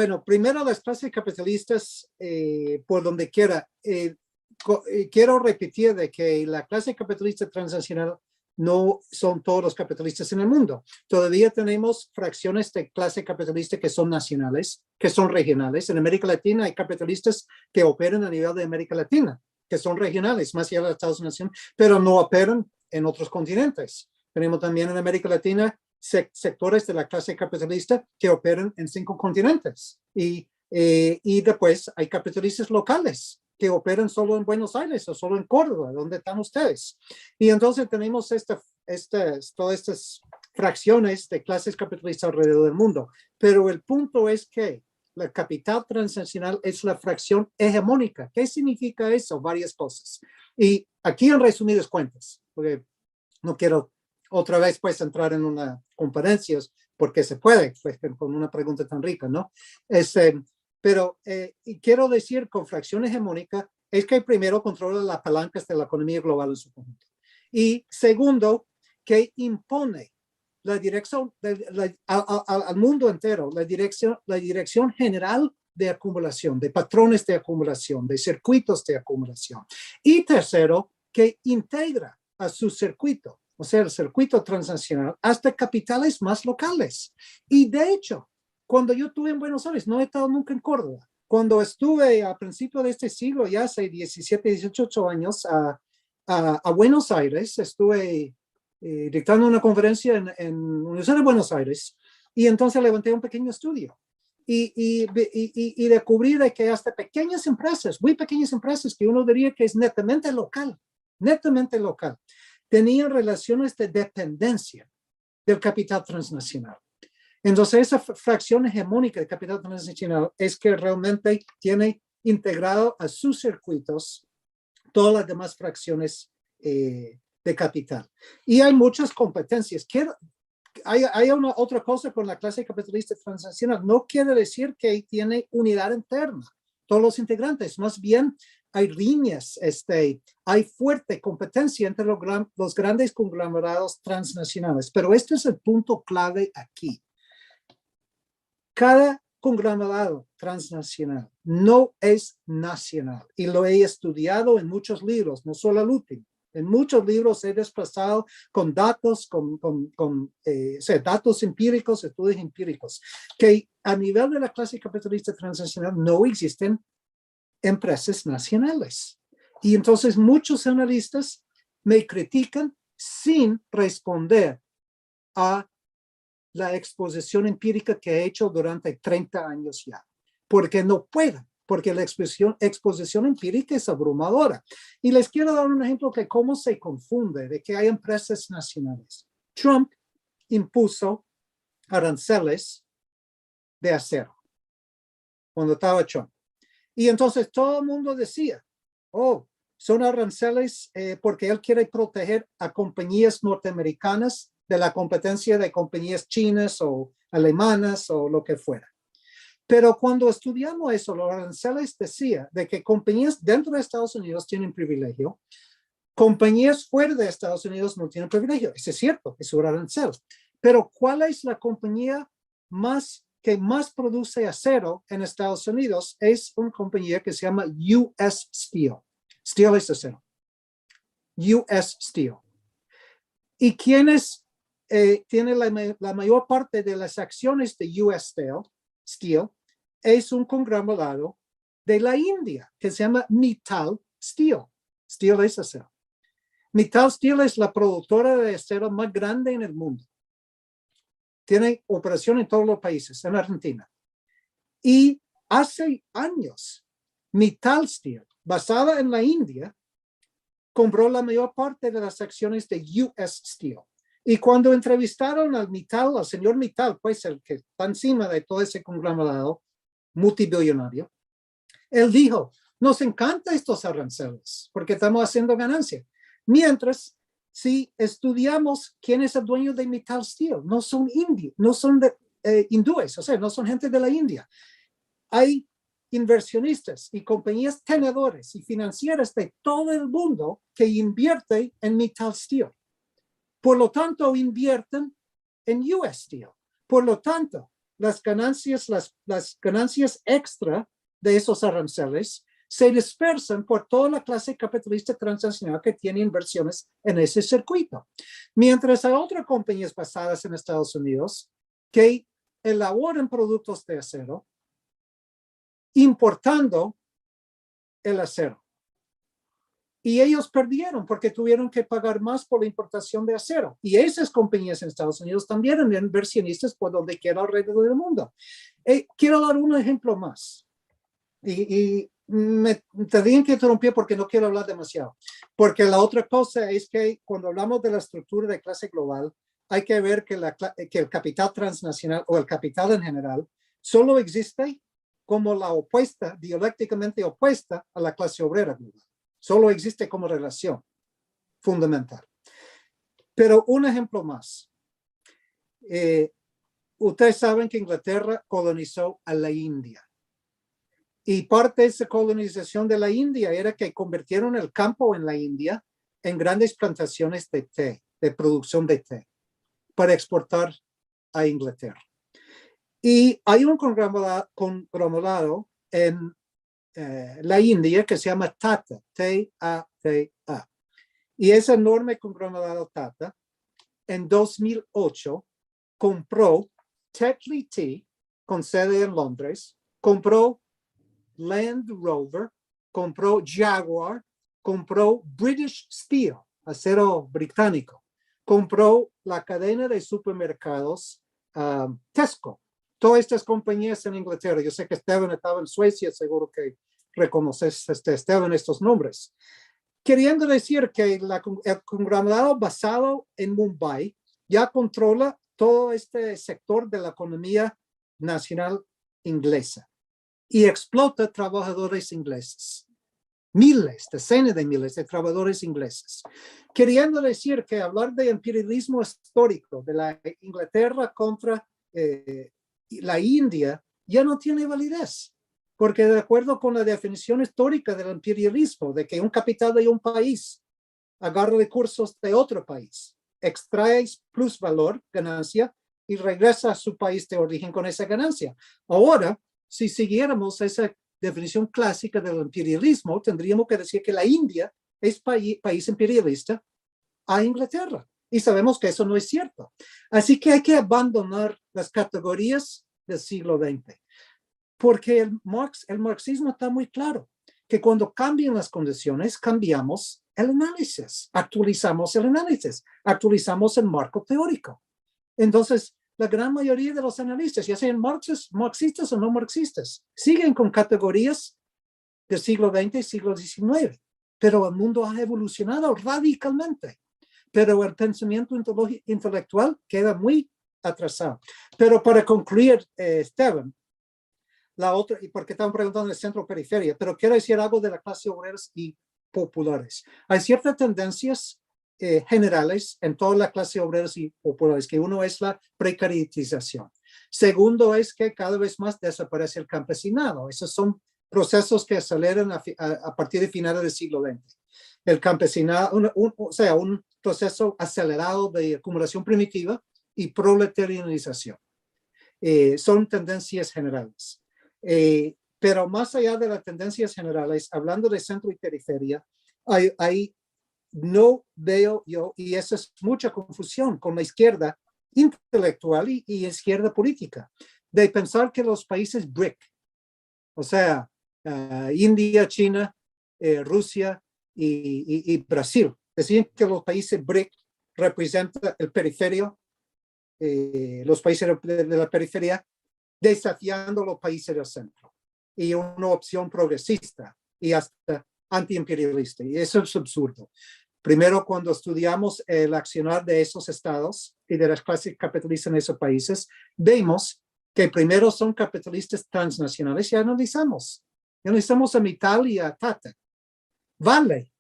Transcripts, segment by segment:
bueno, primero las clases capitalistas, por donde quiera, quiero repetir de que la clase capitalista transnacional no son todos los capitalistas en el mundo. Todavía tenemos fracciones de clase capitalista que son nacionales, que son regionales. En América Latina hay capitalistas que operan a nivel de América Latina, que son regionales, más allá de Estados Unidos, pero no operan en otros continentes. Tenemos también en América Latina sectores de la clase capitalista que operan en 5 continentes. Y después hay capitalistas locales que operan solo en Buenos Aires o solo en Córdoba, donde están ustedes. Y entonces tenemos todas estas fracciones de clases capitalistas alrededor del mundo. Pero el punto es que la capital transnacional es la fracción hegemónica. ¿Qué significa eso? Varias cosas. Y aquí en resumidas cuentas, porque no quiero otra vez pues entrar en una conferencia, porque se puede, pues, con una pregunta tan rica, ¿no? Pero y quiero decir con fracción hegemónica es que primero controla las palancas de la economía global en su conjunto. Y segundo, que impone la dirección al mundo entero, la dirección general de acumulación, de patrones de acumulación, de circuitos de acumulación. Y tercero, que integra a su circuito, o sea, el circuito transnacional, hasta capitales más locales. Y de hecho, cuando yo estuve en Buenos Aires, no he estado nunca en Córdoba. Cuando estuve a principios de este siglo, ya hace 17, 18 años, a Buenos Aires, estuve dictando una conferencia en la Universidad de Buenos Aires, y entonces levanté un pequeño estudio. Y descubrí de que hasta pequeñas empresas, muy pequeñas empresas, que uno diría que es netamente local, tenían relaciones de dependencia del capital transnacional. Entonces, esa fracción hegemónica del capital transnacional es que realmente tiene integrado a sus circuitos todas las demás fracciones de capital. Y hay muchas competencias. Hay otra cosa con la clase capitalista transnacional. No quiere decir que tiene unidad interna, todos los integrantes. Más bien, hay líneas, hay fuerte competencia entre los grandes conglomerados transnacionales. Pero este es el punto clave aquí. Cada conglomerado transnacional no es nacional, y lo he estudiado en muchos libros, no solo el último. En muchos libros he desplazado con datos, datos empíricos, estudios empíricos, que a nivel de la clase capitalista transnacional no existen empresas nacionales. Y entonces muchos analistas me critican sin responder a la exposición empírica que he hecho durante 30 años ya, porque no puedo, porque la exposición empírica es abrumadora. Y les quiero dar un ejemplo de cómo se confunde de que hay empresas nacionales. Trump impuso aranceles de acero cuando estaba Trump. Y entonces todo el mundo decía, oh, son aranceles porque él quiere proteger a compañías norteamericanas de la competencia de compañías chinas o alemanas o lo que fuera. Pero cuando estudiamos eso, los aranceles decía de que compañías dentro de Estados Unidos tienen privilegio, compañías fuera de Estados Unidos no tienen privilegio. Eso es cierto, es un arancel. Pero ¿cuál es la compañía que más produce acero en Estados Unidos? Es una compañía que se llama US Steel. Steel es acero. US Steel. ¿Y quiénes tienen la mayor parte de las acciones de US Steel? Es un conglomerado de la India que se llama Mittal Steel. Steel es acero. Mittal Steel es la productora de acero más grande en el mundo. Tiene operación en todos los países, en Argentina. Y hace años, Mittal Steel, basada en la India, compró la mayor parte de las acciones de US Steel. Y cuando entrevistaron al señor Mittal, pues el que está encima de todo ese conglomerado multibillonario, él dijo, nos encantan estos aranceles porque estamos haciendo ganancia. Mientras, si estudiamos quién es el dueño de Mittal Steel, no son indios, no son hindúes, o sea, no son gente de la India. Hay inversionistas y compañías tenedoras y financieras de todo el mundo que invierten en Mittal Steel. Por lo tanto, invierten en US Steel. Por lo tanto, las ganancias extra de esos aranceles se dispersan por toda la clase capitalista transnacional que tiene inversiones en ese circuito. Mientras hay otras compañías basadas en Estados Unidos que elaboran productos de acero importando el acero. Y ellos perdieron porque tuvieron que pagar más por la importación de acero. Y esas compañías en Estados Unidos también eran inversionistas por donde quiera alrededor del mundo. Quiero dar un ejemplo más. Y me tendrían que interrumpir porque no quiero hablar demasiado. Porque la otra cosa es que cuando hablamos de la estructura de clase global, hay que ver que el capital transnacional o el capital en general solo existe como la opuesta, dialécticamente opuesta a la clase obrera global. Solo existe como relación fundamental. Pero un ejemplo más. Ustedes saben que Inglaterra colonizó a la India. Y parte de esa colonización de la India era que convirtieron el campo en la India en grandes plantaciones de té, de producción de té, para exportar a Inglaterra. Y hay un conglomerado en la India que se llama Tata, T-A-T-A. Y ese enorme conglomerado Tata, en 2008, compró Tetley Tea, con sede en Londres, compró Land Rover, compró Jaguar, compró British Steel, acero británico, compró la cadena de supermercados Tesco. Todas estas compañías en Inglaterra. Yo sé que Esteban estaba en Suecia, seguro que reconoces, Esteban, estos nombres. Queriendo decir que el conglomerado basado en Mumbai ya controla todo este sector de la economía nacional inglesa y explota trabajadores ingleses. Miles, decenas de miles de trabajadores ingleses. Queriendo decir que hablar de imperialismo histórico de la Inglaterra contra la India ya no tiene validez, porque de acuerdo con la definición histórica del imperialismo, de que un capital de un país agarra recursos de otro país, extrae plusvalor, ganancia, y regresa a su país de origen con esa ganancia. Ahora, si siguiéramos esa definición clásica del imperialismo, tendríamos que decir que la India es país imperialista a Inglaterra. Y sabemos que eso no es cierto. Así que hay que abandonar las categorías del siglo XX. Porque el marxismo está muy claro, que cuando cambian las condiciones, cambiamos el análisis, actualizamos el análisis, actualizamos el marco teórico. Entonces, la gran mayoría de los analistas, ya sean marxistas o no marxistas, siguen con categorías del siglo XX y siglo XIX. Pero el mundo ha evolucionado radicalmente. Pero el pensamiento intelectual queda muy atrasado. Pero para concluir, Esteban, la otra, y porque estaban preguntando el centro-periferia, pero quiero decir algo de la clase obreras y populares. Hay ciertas tendencias generales en toda la clase obreras y populares, que uno es la precarización. Segundo es que cada vez más desaparece el campesinado. Esos son procesos que aceleran a partir de finales del siglo XX. El campesinado, o sea, un proceso acelerado de acumulación primitiva y proletarianización. Son tendencias generales. Pero más allá de las tendencias generales, hablando de centro y periferia, no veo yo, y esa es mucha confusión con la izquierda intelectual y izquierda política, de pensar que los países BRIC, o sea, India, China, Rusia y Brasil, decían que los países BRIC representan el periferio, los países de la periferia, desafiando los países del centro y una opción progresista y hasta antiimperialista. Y eso es absurdo. Primero, cuando estudiamos el accionar de esos estados y de las clases capitalistas en esos países, vemos que primero son capitalistas transnacionales y analizamos a Mittal y a Tata. Vale,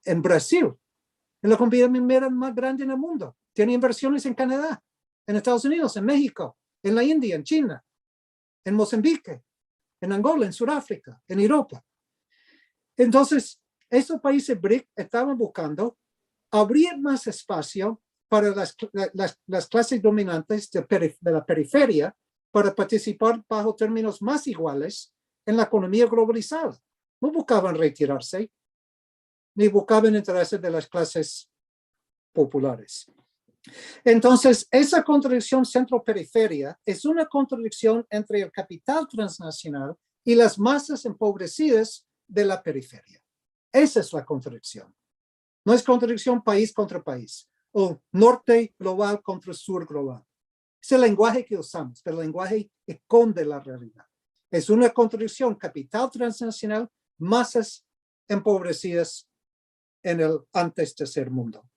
en Brasil, en la compañía minera más grande en el mundo, tiene inversiones en Canadá, en Estados Unidos, en México, en la India, en China, en Mozambique, en Angola, en Sudáfrica, en Europa. Entonces, estos países BRIC estaban buscando abrir más espacio para las clases dominantes de la periferia para participar bajo términos más iguales en la economía globalizada. No buscaban retirarse, ni buscaban intereses de las clases populares. Entonces, esa contradicción centro-periferia es una contradicción entre el capital transnacional y las masas empobrecidas de la periferia. Esa es la contradicción. No es contradicción país contra país o norte global contra sur global. Es el lenguaje que usamos, pero el lenguaje esconde la realidad. Es una contradicción capital transnacional, masas empobrecidas en el antes tercer mundo.